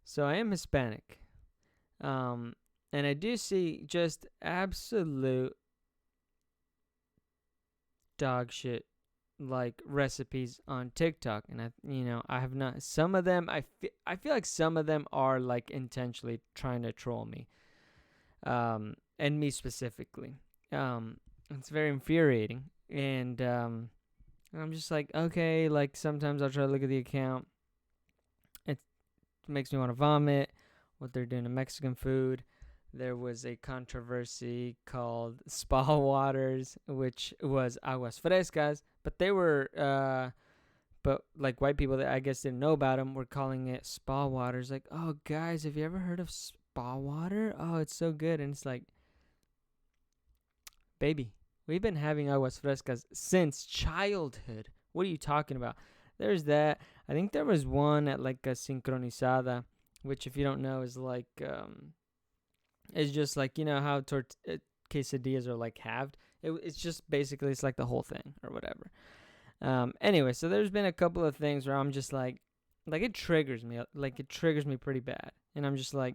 So I am Hispanic. And I do see just absolute dog shit like recipes on TikTok, and I have not. Some of them, I feel like some of them are like intentionally trying to troll me, and me specifically. It's very infuriating, and I'm just like, okay, like sometimes I'll try to look at the account. It makes me want to vomit. What they're doing to Mexican food. There was a controversy called spa waters, which was aguas frescas, but they were, but like white people that I guess didn't know about them were calling it spa waters. Like, oh guys, have you ever heard of spa water? Oh, it's so good. And it's like, baby, we've been having aguas frescas since childhood. What are you talking about? There's that. I think there was one at like a sincronizada, which if you don't know is like, it's just like, how quesadillas are like halved. It's just basically, it's like the whole thing or whatever. Anyway, so there's been a couple of things where I'm just like it triggers me. Like it triggers me pretty bad. And I'm just like,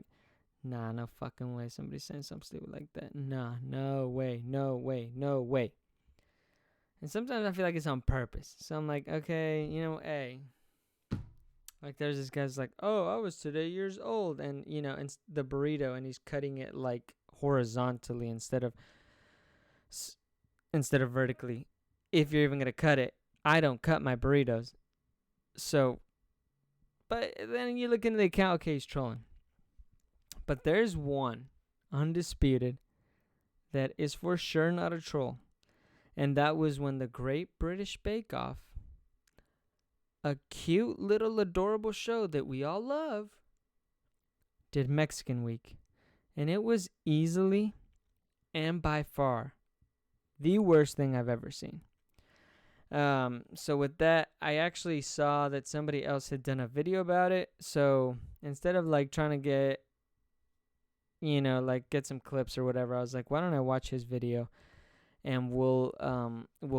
nah, no fucking way somebody's saying something stupid like that. Nah, no way, no way, no way. And sometimes I feel like it's on purpose. So I'm like, okay, hey. Like there's this guy's like, oh, I was today years old, and and the burrito, and he's cutting it like horizontally instead of vertically. If you're even gonna cut it, I don't cut my burritos. So, but then you look into the account, okay, he's trolling. But there's one undisputed that is for sure not a troll, and that was when the Great British Bake Off, a cute little adorable show that we all love, did Mexican Week. And it was easily and by far the worst thing I've ever seen. So with that, I actually saw that somebody else had done a video about it. So instead of like trying to get, get some clips or whatever, I was like, why don't I watch his video and we'll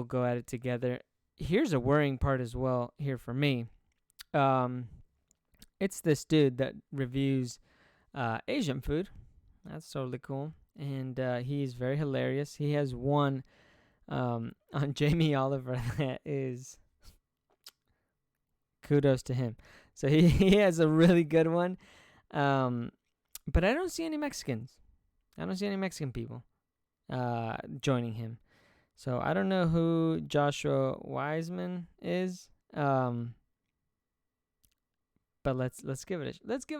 go at it together. Here's a worrying part as well here for me. It's this dude that reviews Asian food. That's totally cool. And he's very hilarious. He has one on Jamie Oliver that is kudos to him. So he has a really good one. But I don't see any Mexicans. I don't see any Mexican people joining him. So I don't know who Joshua Wiseman is. But let's give it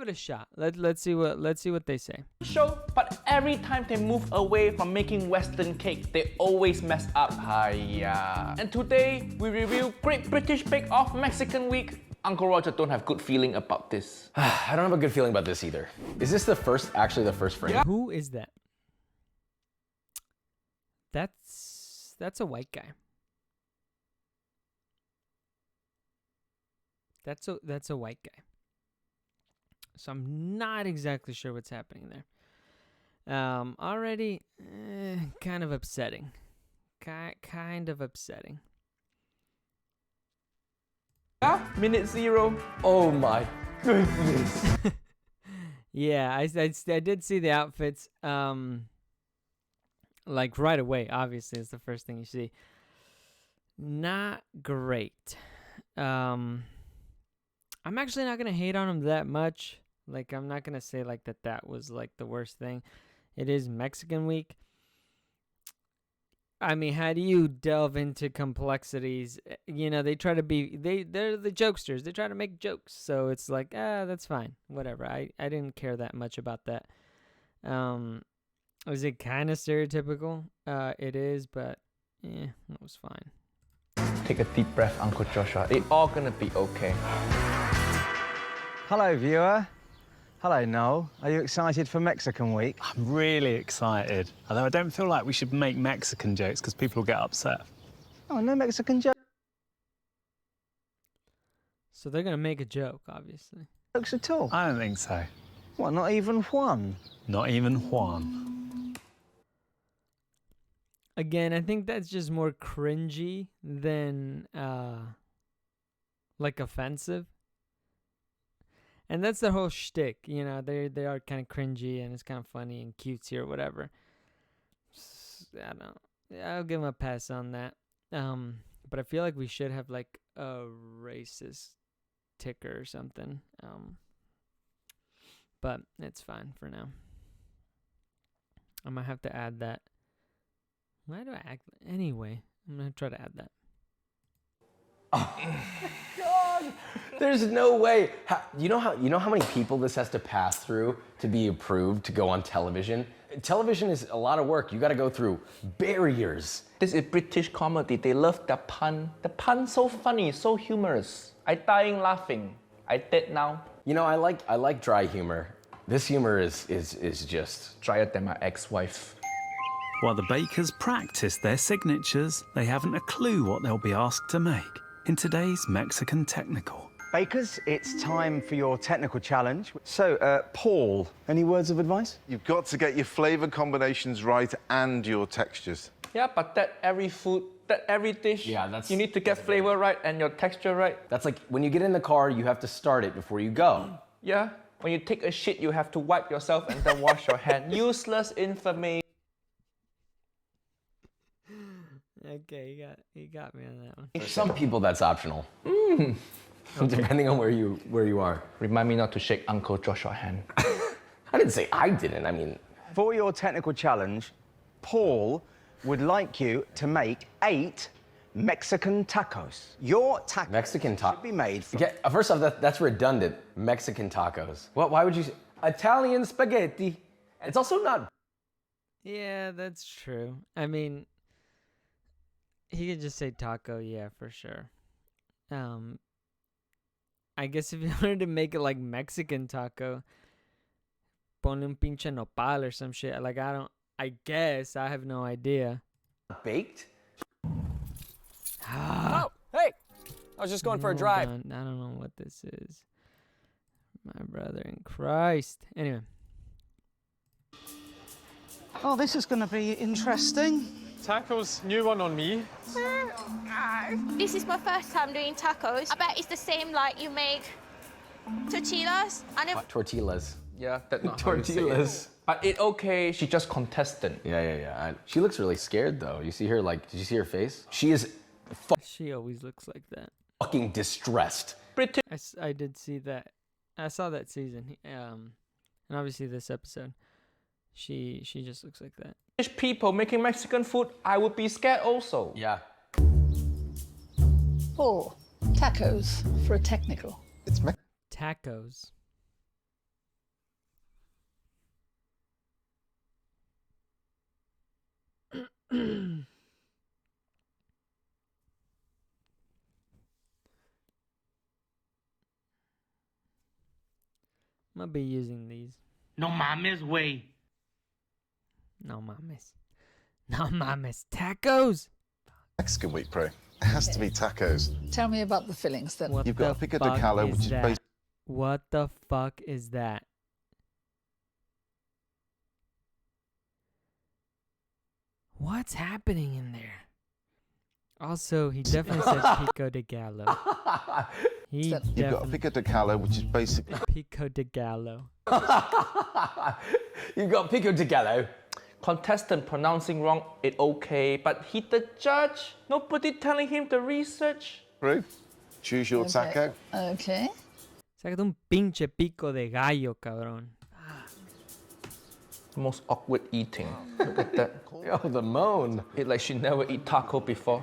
a shot. Let's see what they say. Show, but every time they move away from making Western cake, they always mess up. Hiya. And today we review Great British Bake Off Mexican Week. Uncle Roger don't have good feeling about this. I don't have a good feeling about this either. Is this actually the first frame? Yeah. Who is that? That's a white guy. That's a white guy. So I'm not exactly sure what's happening there. Already kind of upsetting. Kind of upsetting. Yeah, minute 0. Oh my goodness. Yeah, I did see the outfits. Like right away, obviously, it's the first thing you see. Not great. I'm actually not gonna hate on him that much. Like, I'm not gonna say like that was like the worst thing. It is Mexican Week. I mean, how do you delve into complexities? They try to be they're the jokesters. They try to make jokes, so it's like that's fine, whatever. I didn't care that much about that. Was it kind of stereotypical? It is, but it was fine. Take a deep breath, Uncle Joshua. It's all gonna be okay. Hello, viewer. Hello, Noel. Are you excited for Mexican Week? I'm really excited. Although I don't feel like we should make Mexican jokes because people will get upset. Oh, no Mexican jokes So they're going to make a joke, obviously. at all? I don't think so. What, not even one? Not even one. Again, I think that's just more cringy than, like, offensive. And that's their whole shtick, you know. They are kind of cringy and it's kind of funny and cutesy or whatever. I don't. Yeah, I'll give them a pass on that. But I feel like we should have like a racist ticker or something. But it's fine for now. I might have to add that. Why do I act anyway? I'm gonna try to add that. God, there's no way. You know how many people this has to pass through to be approved to go on television? Television is a lot of work. You got to go through barriers. This is British comedy. They love the pun. The pun so funny, so humorous. I dying laughing. I dead now. You know, I like dry humor. This humor is just Drier than my ex-wife. While the bakers practice their signatures, they haven't a clue what they'll be asked to make in today's Mexican Technical. Bakers, it's time for your technical challenge. So, Paul, any words of advice? You've got to get your flavour combinations right and your textures. Yeah, but that every food, that every dish, you need to get flavor right and your texture right. That's like when you get in the car, you have to start it before you go. Yeah, when you take a shit, you have to wipe yourself and then wash your hand. Useless information. Okay, you got me on that one. For some people, that's optional. Depending on where you are. Remind me not to shake Uncle Joshua's hand. I didn't say I didn't. I mean, For your technical challenge, Paul would like you to make 8 Mexican tacos. Your tacos Mexican tacos should be made from... Okay, first off, that's redundant. Mexican tacos. Why would you say Italian spaghetti? It's also not. Yeah, that's true. I mean, he could just say taco, yeah, for sure. I guess if you wanted to make it like Mexican taco, ponle un pinche nopal or some shit. Like, I guess, I have no idea. Baked? Oh, hey! I was just going for a drive. I don't know what this is. My brother in Christ. Anyway. Oh, this is going to be interesting. Tacos, new one on me. This is my first time doing tacos. I bet it's the same like you make tortillas. And if Tortillas. Yeah, that's not how you say it. Tortillas. But it okay, she's just contestant. Yeah. She looks really scared though. You see her did you see her face? She is She always looks like that. fucking distressed. British I did see that. I saw that season. And obviously this episode. She just looks like that. people making Mexican food, I would be scared also. Yeah. 4 tacos for a technical. Tacos. I'm gonna be using these. No mames, way. No mames. No mames. Tacos? Mexican week, Pro. It has to be tacos. Tell me about the fillings then. You've got the pico de fuck gallo, which is that? based... What the fuck is that? What's happening in there? Also, he definitely said pico de gallo. He You've got a definitely pico de gallo, which is basically... pico de gallo. You've got pico de gallo. Contestant pronouncing wrong, it okay. But he the judge, nobody telling him the research. Pro, choose your taco. Okay. Sácate un pinche pico de gallo, cabrón. Most awkward eating. Look at that. Oh, the moan. It like she never eat taco before.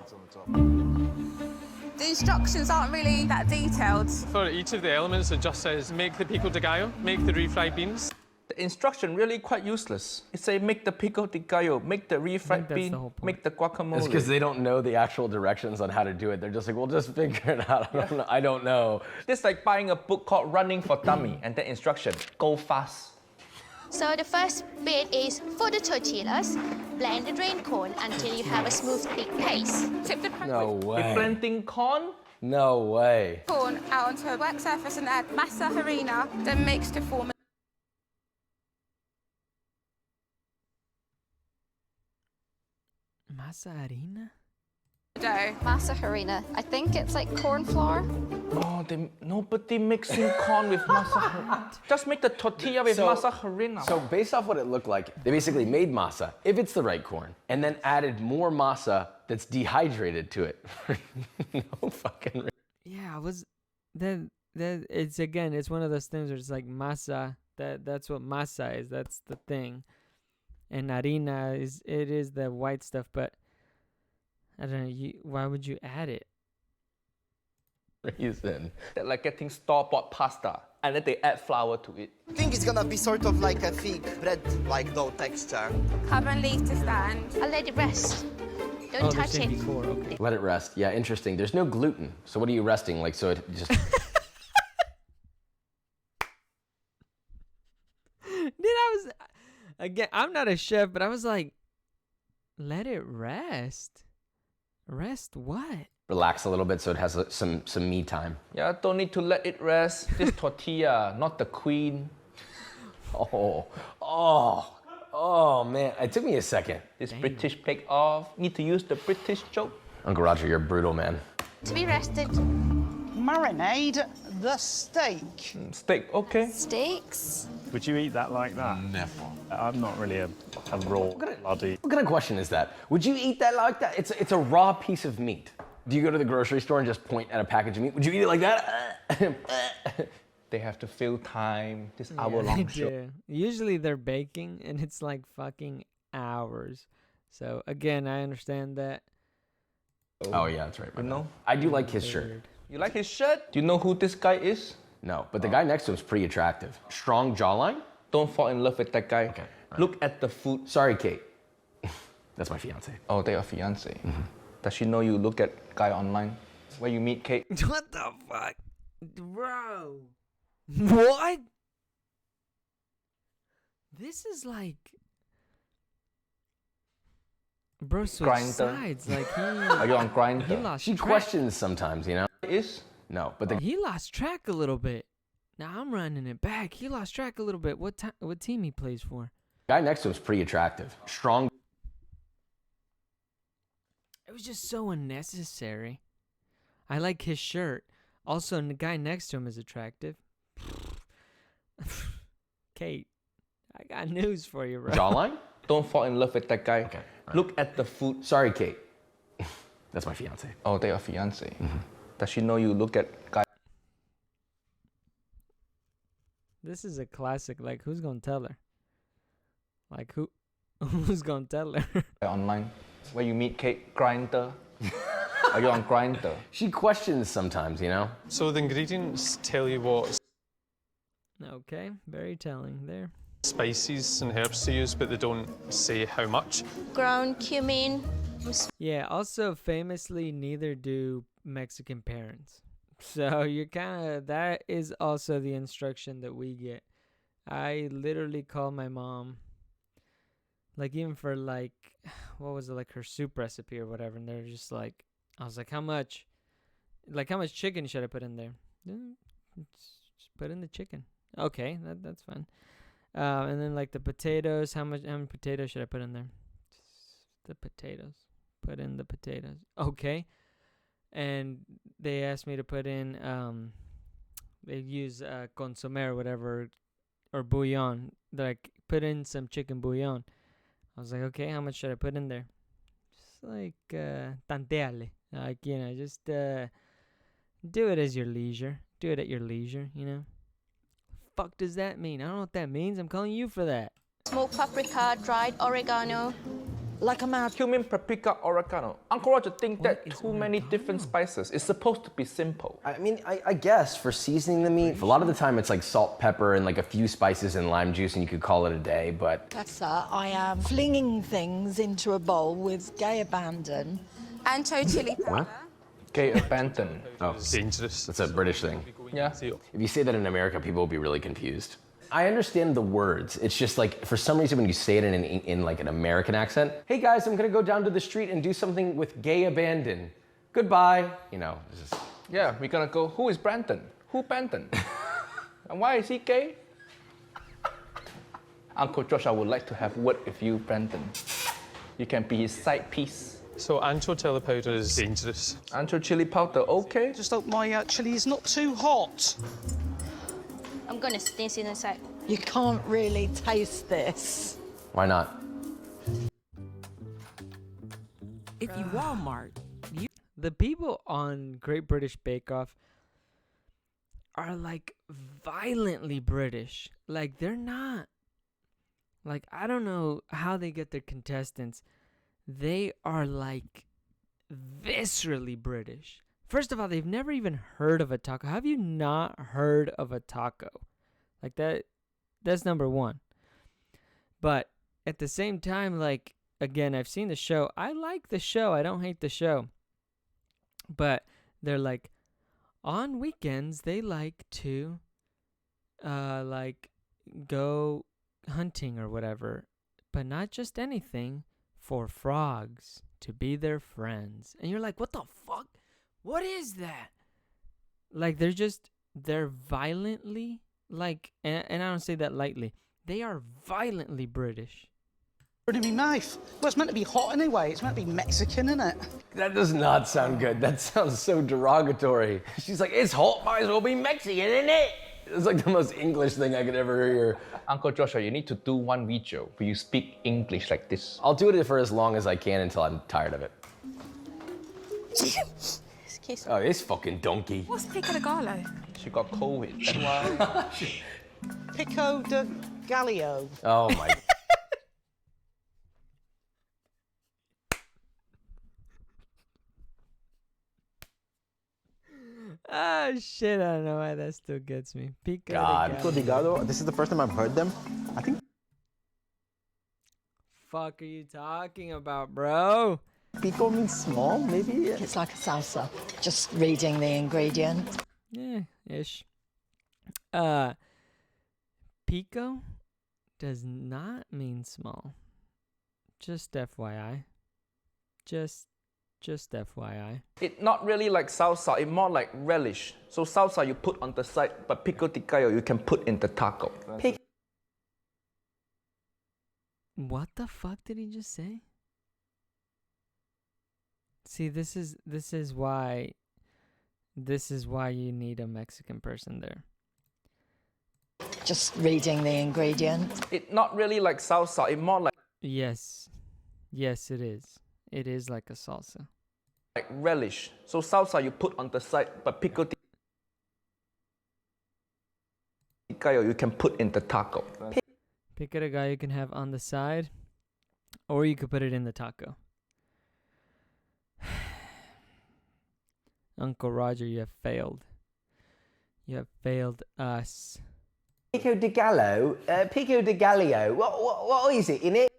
the instructions aren't really that detailed. For each of the elements, it just says make the pico de gallo, make the refried beans. The instruction really quite useless. It say make the pico de gallo, make the refried bean, make the guacamole. It's because they don't know the actual directions on how to do it. They're just like, we'll just figure it out. I don't know. It's like buying a book called Running for Dummy and the instruction, go fast. So the first bit is for the tortillas, blend the drained corn until you have a smooth, thick paste. Tip the No way. Blending corn? No way. corn out onto a wet surface and add masa harina, then mix to form Masa harina? a dough. Masa harina. I think it's like corn flour. Oh, no Nobody mixing corn with masa harina. Just make the tortilla with masa harina. So based off what it looked like, they basically made masa, if it's the right corn, and then added more masa that's dehydrated to it. No fucking. Yeah, I was that it's again, it's one of those things where it's like masa. That's what masa is. That's the thing. And harina is the white stuff, but I don't know. Why would you add it? Reason. They're like getting store-bought pasta, and then they add flour to it. I think it's gonna be sort of like a thick bread-like dough texture. Cover and leave to stand. I'll let it rest. Don't touch it. Before, okay. Let it rest. Yeah, interesting. There's no gluten. So what are you resting? Like, so it just. Again, I'm not a chef, but I was like, let it rest. Rest what? Relax a little bit so it has some me time. Yeah, don't need to let it rest. This tortilla, not the queen. Oh man, it took me a second. This British bake off. Need to use the British joke. Uncle Roger, you're brutal, man. To be rested. Marinade the steak. Steak, okay. Steaks. Would you eat that like that? Never. I'm not really a raw bloody. What kind of question is that? Would you eat that like that? It's a raw piece of meat. Do you go to the grocery store and just point at a package of meat? Would you eat it like that? They have to fill time. This hour-long show. Yeah. Usually they're baking, and it's like fucking hours. So again, I understand that. Oh yeah, that's right. You know? I do like his shirt. You like his shirt? Do you know who this guy is? No, but the guy next to him is pretty attractive. Strong jawline. Don't fall in love with that guy. Okay. Look at the food. Sorry, Kate. That's my fiance. Oh, they're a fiance. Does she know you look at guy online? Where you meet Kate? What the fuck? Bro. What? This is like... Bro, switch Grindr. sides. Like he... Are you on He Grindr? lost She track. questions sometimes, you know? Is? No, but the He lost track a little bit. Now I'm running it back. He lost track a little bit. What team he plays for? guy next to him is pretty attractive. Strong. It was just so unnecessary. I like his shirt. Also, the guy next to him is attractive. Kate, I got news for you, bro. Jawline? Don't fall in love with that guy. Okay. Look at the food. Sorry, Kate. That's my fiance. Oh, they're a fiance. Does she know you look at guy This is a classic. Like, who's gonna tell her? Like, who's gonna tell her? online? Where you meet Kate? Grindr? Are you on Grindr? She questions sometimes, you know? So the ingredients tell you what Okay, very telling there. spices and herbs to use, but they don't say how much. Ground cumin. Yeah, also famously, neither do Mexican parents. So you're kind of, that is also the instruction that we get. I literally call my mom, like even for like, what was it, like her soup recipe or whatever, and they're just like, I was like, how much chicken should I put in there? Just put in the chicken. Okay, that's fine. And then like the potatoes, how many potatoes should I put in there? Just the potatoes. Put in the potatoes. Okay. And they asked me to put in, they use consommé or whatever, or bouillon. They're like, put in some chicken bouillon. I was like, okay, how much should I put in there? Just like, tanteale. Like, you know, just do it as your leisure. Do it at your leisure, you know? Fuck does that mean? I don't know what that means. I'm calling you for that. Smoked paprika, dried oregano. Like a man. Cumin, paprika, oregano. Uncle Roger think that too many different spices. It's supposed to be simple. I mean, I guess for seasoning the meat, a lot of the time it's like salt, pepper, and like a few spices and lime juice, and you could call it a day, but... I am flinging things into a bowl with gay abandon. Ancho chili powder. Okay, abandon. Oh, Dangerous. that's a British thing. Yeah. If you say that in America, people will be really confused. I understand the words. It's just like, for some reason, when you say it in like an American accent, hey guys, I'm gonna go down to the street and do something with gay abandon. Goodbye. You know, it's just... Yeah, we're gonna go, who is Brandon? Who Brandon? And why is he gay? Uncle Josh, I would like to have word with you, Brandon. You can be his side piece. So ancho chili powder is dangerous. Ancho chili powder, okay. Just hope my chili is not too hot. I'm gonna sneeze in a sec. You can't really taste this. Why not? If you Walmart, The people on Great British Bake Off are like violently British. Like they're not. Like I don't know how they get their contestants. They are like viscerally British. First of all, they've never even heard of a taco. Have you not heard of a taco? Like that's number one. But at the same time, like, again, I've seen the show. I like the show. I don't hate the show. But they're like, on weekends, they like to, like, go hunting or whatever. But not just anything, for frogs to be their friends. And you're like, what the fuck? What is that? Like, they're violently, like, and I don't say that lightly. They are violently British. In my mouth. Well, it's meant to be hot anyway. It's meant to be Mexican, isn't it? That does not sound good. That sounds so derogatory. She's like, it's hot, might as well be Mexican, isn't it? It's like the most English thing I could ever hear. Uncle Joshua, you need to do one video where you speak English like this. I'll do it for as long as I can until I'm tired of it. Excuse me. Oh, this fucking donkey. what's pico de gallo? She got COVID. That's why. Pico de Gallo. Oh my. Ah, shit, I don't know why that still gets me. Pico God. de gallo. This is the first time I've heard them. I think Fuck are you talking about, bro? pico means small, maybe? It's like a salsa. Just reading the ingredients. Yeah, ish. Pico does not mean small. Just FYI. Just FYI. It's not really like salsa, it's more like relish. So salsa you put on the side, but pico de gallo you can put in the taco. What the fuck did he just say? See, this is why you need a Mexican person there. Just reading the ingredients. It's not really like salsa, it's more like Yes, it is. It is like a salsa. relish. So salsa you put on the side, but pico de gallo you can put in the taco. Pico de gallo you can have on the side, or you could put it in the taco. Uncle Roger, you have failed. You have failed us. Pico de Gallo? Pico de Gallo? What is it in it?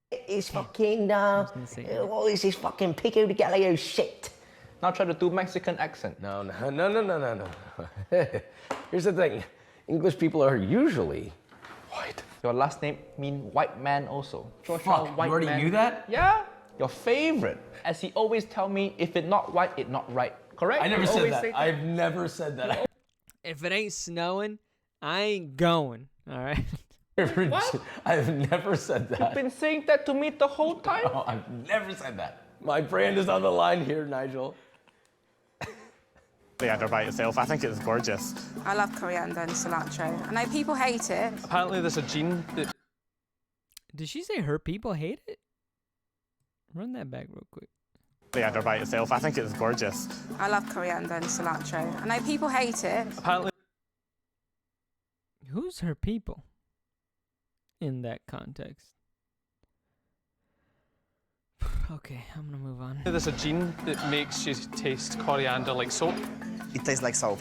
It's fucking, what is this fucking Pico de Gallo shit? Now try to do Mexican accent. No. Here's the thing. English people are usually white. Your last name mean white man also. Fuck, you already knew that? Yeah, your favorite. As he always tell me, if it not white, it not right. Correct? I never You said always that. say I've never said that. If it ain't snowing, I ain't going. All right. What? I've never said that. You've been saying that to me the whole time? No, I've never said that. My brand is on the line here, Nigel. Leander by itself, I think it's gorgeous. I love coriander and cilantro. I know people hate it. Apparently there's a gene that... Did she say her people hate it? Run that back real quick. Leander by itself, I think it's gorgeous. I love coriander and cilantro. I know people hate it. Apparently... Who's her people in that context? Okay, I'm gonna move on. There's a gene that makes you taste coriander like soap. It tastes like soap.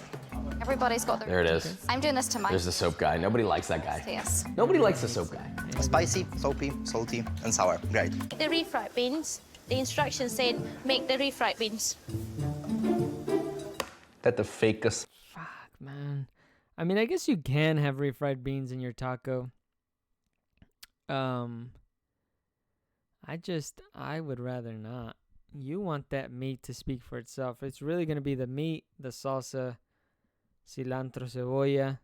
Everybody's got their... There it is. I'm doing this to my... There's the soap guy. Nobody likes that guy. Yes. Nobody likes the soap guy. Spicy, soapy, salty, and sour. Great. The refried beans. The instructions said make the refried beans. That the fakest. Fuck, man. I mean, I guess you can have refried beans in your taco. I would rather not. You want that meat to speak for itself. It's really going to be the meat, the salsa, cilantro, cebolla.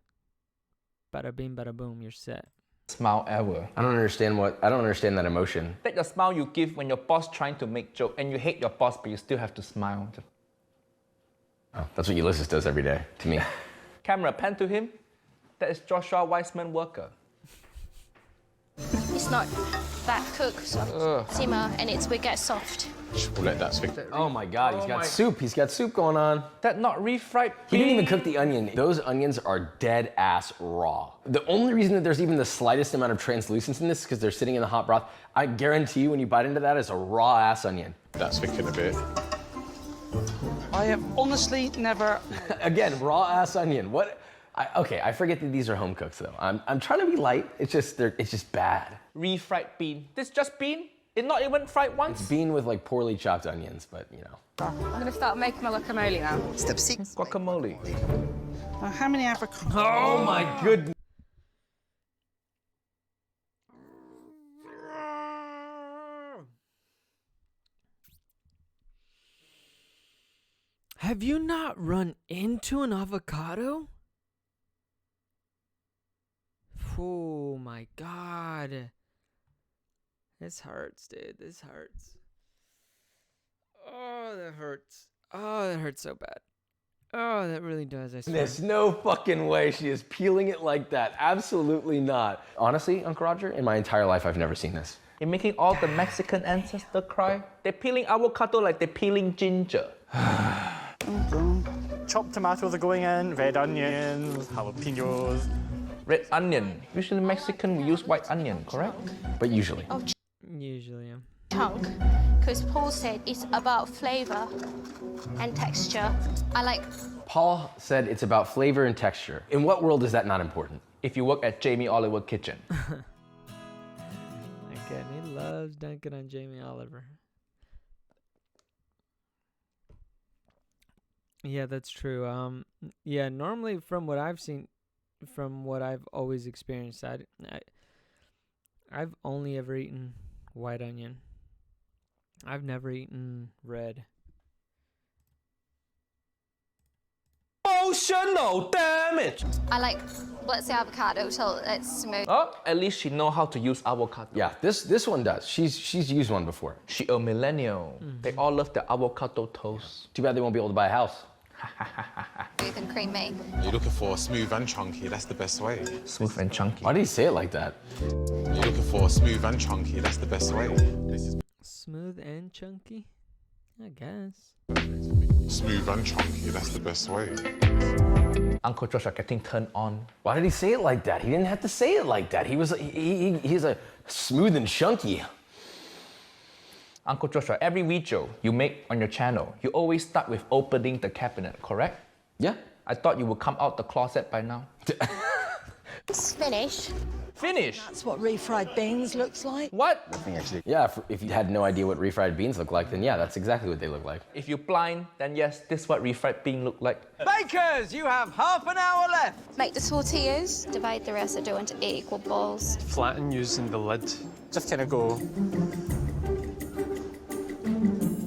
Bada bing, bada boom, you're set. Smile ever. I don't understand that emotion. That's the smile you give when your boss trying to make joke and you hate your boss but you still have to smile. Oh, that's what Ulysses does every day to me. Camera, pan to him. That is Joshua Weissman Worker. It's not that cooked, so simmer and will get soft. We'll let that stick. Oh my God, he's got soup. He's got soup going on. That not refried He bean. didn't even cook the onion. Those onions are dead ass raw. The only reason that there's even the slightest amount of translucence in this is because they're sitting in the hot broth. I guarantee you when you bite into that, it's a raw ass onion. That's thickened a bit. I have honestly never... Again, raw ass onion. What? Okay, I forget that these are home cooks though. I'm trying to be light. It's just bad. Refried bean. This just bean? It's not even fried once? It's bean with like poorly chopped onions, but you know. I'm going to start making my guacamole now. Step 6. Guacamole. How many avocados? Oh my goodness. Have you not run into an avocado? Oh my God. This hurts, dude. This hurts. Oh, that hurts. Oh, that hurts so bad. Oh, that really does. I swear. There's no fucking way she is peeling it like that. Absolutely not. Honestly, Uncle Roger, in my entire life, I've never seen this. You're making all the Mexican ancestors cry? They're peeling avocado like they're peeling ginger. Chopped tomatoes are going in, red onions, jalapenos. Red onion. Usually Mexican, we use white onion, correct? But usually. Oh, Usually, yeah. chunk. Because Paul said it's about flavor and texture. I like... Paul said it's about flavor and texture. In what world is that not important? If you work at Jamie Oliver Kitchen. Okay, he loves dunking on Jamie Oliver. Yeah, that's true. Yeah, normally from what I've seen, from what I've always experienced, I've only ever eaten white onion. I've never eaten red. Emotional damage! I like, let's say avocado, so it's smooth. Oh, at least she know how to use avocado. Yeah, this one does. She's used one before. She a millennial. They all love the avocado toast. Too bad they won't be able to buy a house. Smooth and creamy. You're looking for smooth and chunky, that's the best way. Smooth and chunky. Why did he say it like that? You're looking for smooth and chunky, that's the best way. This is Smooth and chunky? I guess. smooth and chunky, that's the best way. Uncle Josh are getting turned on. Why did he say it like that? He didn't have to say it like that. He's a smooth and chunky. Uncle Joshua, every video you make on your channel, you always start with opening the cabinet, correct? Yeah. I thought you would come out the closet by now. It's finished. Finish! That's what refried beans looks like. What? Yeah, if you had no idea what refried beans look like, then yeah, that's exactly what they look like. If you're blind, then yes, this is what refried bean look like. Bakers, you have half an hour left. Make the tortillas. Divide the residue into 8 equal balls. Flatten using the lid. Just kind of go.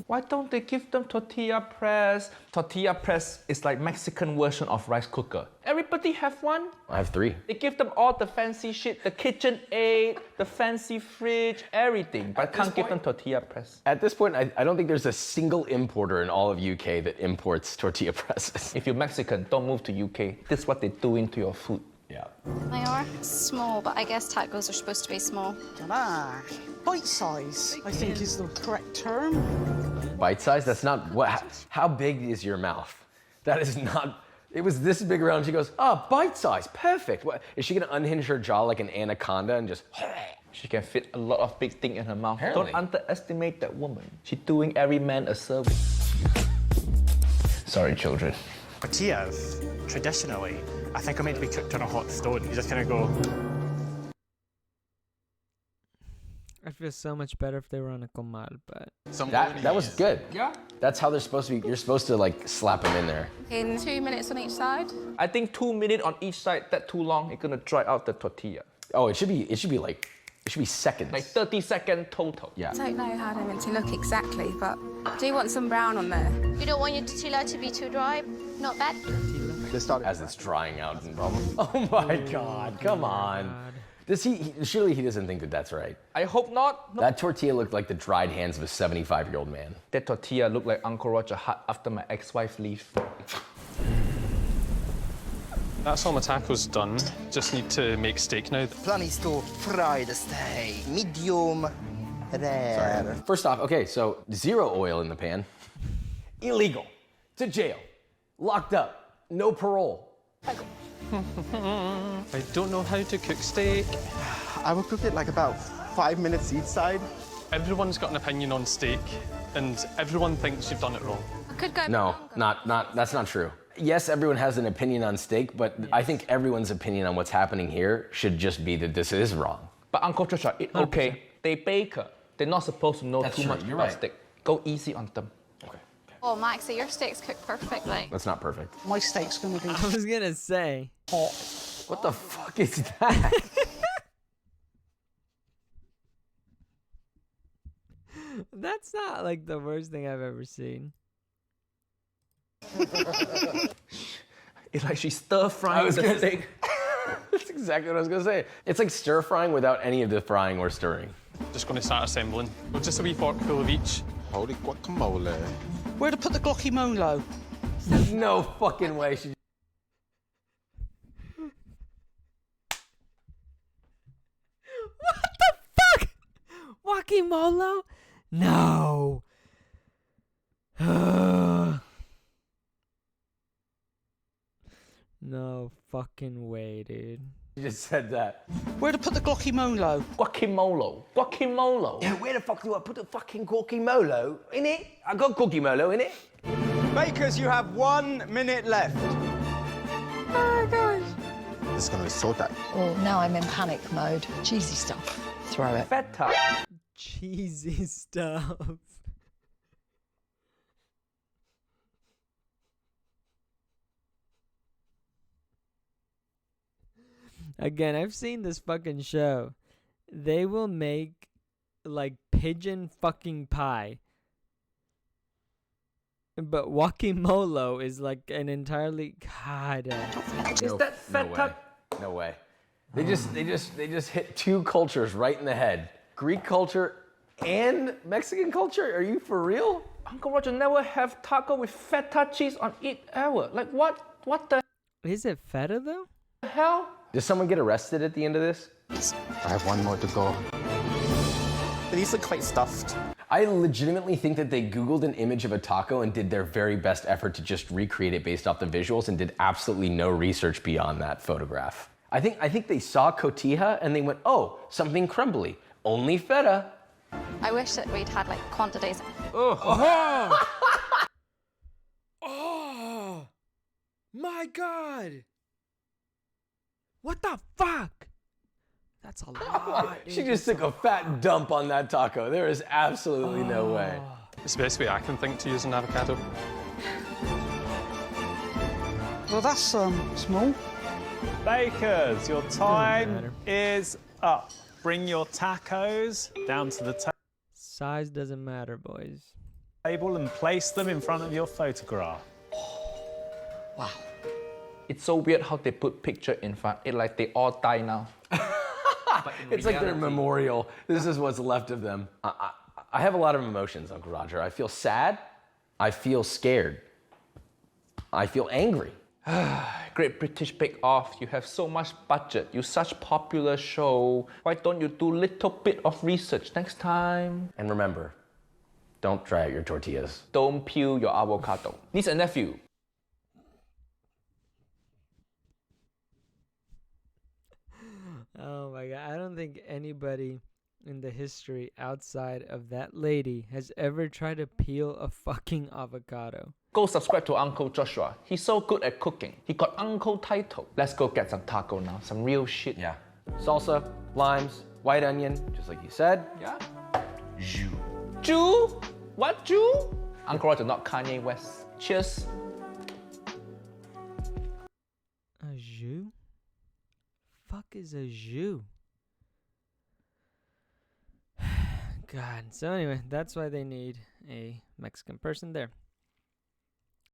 Why don't they give them tortilla press? Tortilla press is like Mexican version of rice cooker. Everybody have one? I have 3. They give them all the fancy shit, the KitchenAid, the fancy fridge, everything, but can't give them tortilla press. At this point, I don't think there's a single importer in all of UK that imports tortilla presses. If you're Mexican, don't move to UK. This is what they do into your food. Yeah. They are small, but I guess tacos are supposed to be small. Bite size, I think, is the correct term. Bite size? That's not what. How big is your mouth? That is not. It was this big around. She goes, bite size, perfect. What, is she gonna unhinge her jaw like an anaconda and just? She can fit a lot of big things in her mouth. Apparently. Don't underestimate that woman. She's doing every man a service. Sorry, children. Tortillas, traditionally, I think are meant to be cooked on a hot stone. You just kind of go. I'd feel so much better if they were on a comal, but... That was good. Yeah. That's how they're supposed to be. You're supposed to like slap them in there. In 2 minutes on each side. I think 2 minutes on each side, that's too long. It's gonna dry out the tortilla. Oh, it should be seconds. Like 30 seconds total. Yeah. I don't know how they're meant to look exactly, but I do want some brown on there. You don't want your tortilla to be too dry. Not bad. As it's drying out. Oh my God! Come on. Does surely he doesn't think that that's right. I hope not. That tortilla looked like the dried hands of a 75-year-old man. That tortilla looked like Uncle Roger hut after my ex-wife leave. That's all my tacos done. Just need to make steak now. Plan is to fry the steak. Medium rare. First off, okay, so 0 oil in the pan. Illegal. To jail. Locked up. No parole. I don't know how to cook steak. I would cook it like about 5 minutes each side. Everyone's got an opinion on steak, and everyone thinks you've done it wrong. I could go No, that's not true. Yes, everyone has an opinion on steak, but I think everyone's opinion on what's happening here should just be that this is wrong. But Uncle Joshua, okay, they baker. They're not supposed to know That's too true, much you're about right. steak. Go easy on them. Oh, Max, so your steak's cooked perfectly. That's not perfect. My steak's gonna be I was gonna say. hot. What the fuck is that? That's not like the worst thing I've ever seen. It's like she's stir-frying the steak. That's exactly what I was gonna say. It's like stir frying without any of the frying or stirring. Just going to start assembling. Well, just a wee forkful of each. Holy guacamole. Where to put the guacamole? There's no fucking way she. What the fuck? Guacamole? No. No fucking way, dude. You just said that. Where to put the guacamole? Guacamole. Yeah, where the fuck do I put the fucking guacamole in it? I got guacamole in it. Bakers, you have 1 minute left. Oh, gosh. This is gonna be so tight. Oh, now I'm in panic mode. Cheesy stuff. Throw it. Feta. Cheesy stuff. Again, I've seen this fucking show. They will make like pigeon fucking pie. But guacamole is like an entirely God. Is that feta? No way. They just hit 2 cultures right in the head. Greek culture and Mexican culture? Are you for real? Uncle Roger never have taco with feta cheese on it ever. Like what the Is it feta though? hell? Does someone get arrested at the end of this? I have 1 more to go. These look quite stuffed. I legitimately think that they Googled an image of a taco and did their very best effort to just recreate it based off the visuals and did absolutely no research beyond that photograph. I think they saw cotija and they went, oh, something crumbly. Only feta. I wish that we'd had like quantities. Oh my God. What the fuck? That's a lot. She just took a fat dump on that taco. There is absolutely no way. It's the best way I can think to use an avocado. Well, that's small. Bakers, your time is up. Bring your tacos down to the Size doesn't matter, boys. table and place them in front of your photograph. Wow. It's so weird how they put picture in front. It like they all die now. It's like their memorial. This is what's left of them. I have a lot of emotions, Uncle Roger. I feel sad. I feel scared. I feel angry. Great British Bake Off, you have so much budget. You such popular show. Why don't you do little bit of research next time? And remember, don't dry out your tortillas. Don't peel your avocado. Niece and nephew. Oh my God. I don't think anybody in the history outside of that lady has ever tried to peel a fucking avocado. Go subscribe to Uncle Joshua. He's so good at cooking. He got uncle title. Let's go get some taco now. Some real shit. Yeah. Salsa, limes, white onion, just like you said. Yeah. Jus. Jew? What Jew? Uncle Roger, not Kanye West. Cheers. A jus? Fuck is a jus? God. So anyway, that's why they need a Mexican person there.